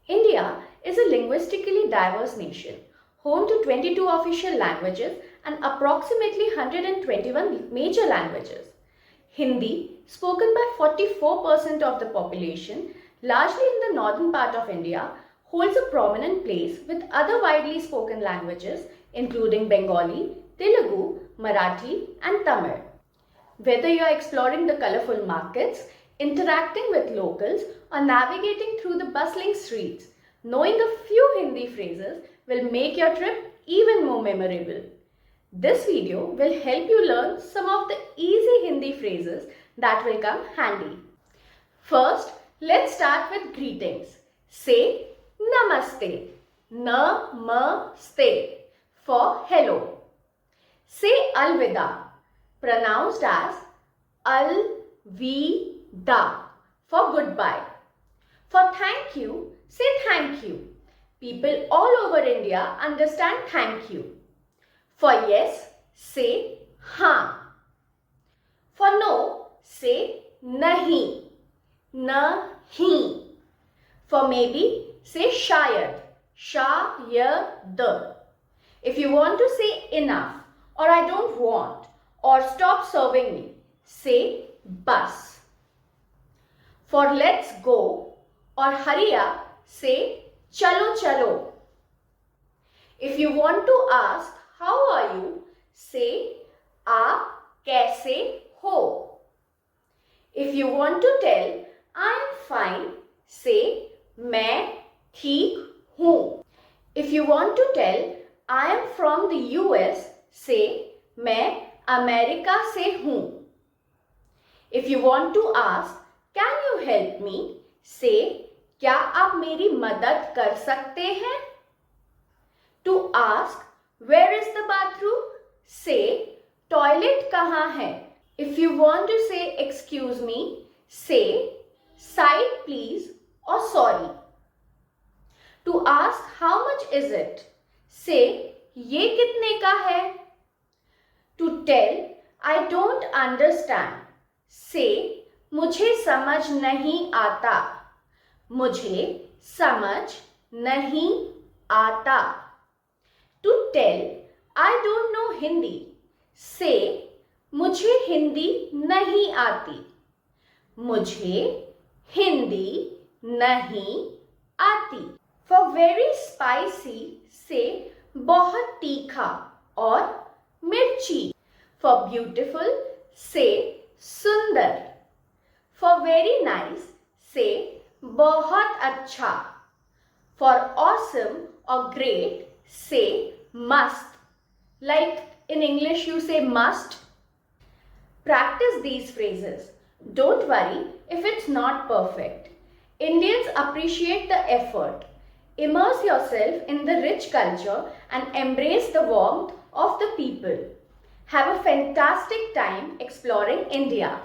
India is a linguistically diverse nation, home to 22 official languages and approximately 121 major languages. Hindi, spoken by 44% of the population, largely in the northern part of India, holds a prominent place with other widely spoken languages including Bengali, Telugu, Marathi and Tamil. Whether you are exploring the colorful markets, interacting with locals or navigating through the bustling streets, knowing a few Hindi phrases will make your trip even more memorable. This video will help you learn some of the easy Hindi phrases that will come handy. First, let's start with greetings. Say Namaste. Namaste for hello. Say Alvida, pronounced as Alvida for goodbye. For thank you, say thank you. People all over India understand thank you. For yes, say Haan. For no, say nahi. Nahi. For maybe, say Shaayad. Shaayad. If you want to say enough or I don't want or stop serving me, say bus. For let's go or hurry up, say chalo chalo. If you want to ask how are you, say aap kaise ho. If you want to tell I am fine, say main theek hoon. If you want to tell I am from the US, say main America se hoon. If you want to ask can you help me, say क्या आप मेरी मदद कर सकते हैं? To ask where is the bathroom, say toilet कहाँ है? If you want to say excuse me, say side please or sorry. To ask how much is it, say ये कितने का है? To tell I don't understand, say मुझे समझ नहीं आता. मुझे समझ नहीं आता. To tell I don't know Hindi, say मुझे हिंदी नहीं आती. मुझे हिंदी नहीं आती. For very spicy, say बहुत तीखा और मिर्ची. For beautiful, say सुंदर. For very nice, say बहुत अच्छा. For awesome or great, say must. Like in English you say must. Practice these phrases. Don't worry if it's not perfect. Indians appreciate the effort. Immerse yourself in the rich culture and embrace the warmth of the people. Have a fantastic time exploring India.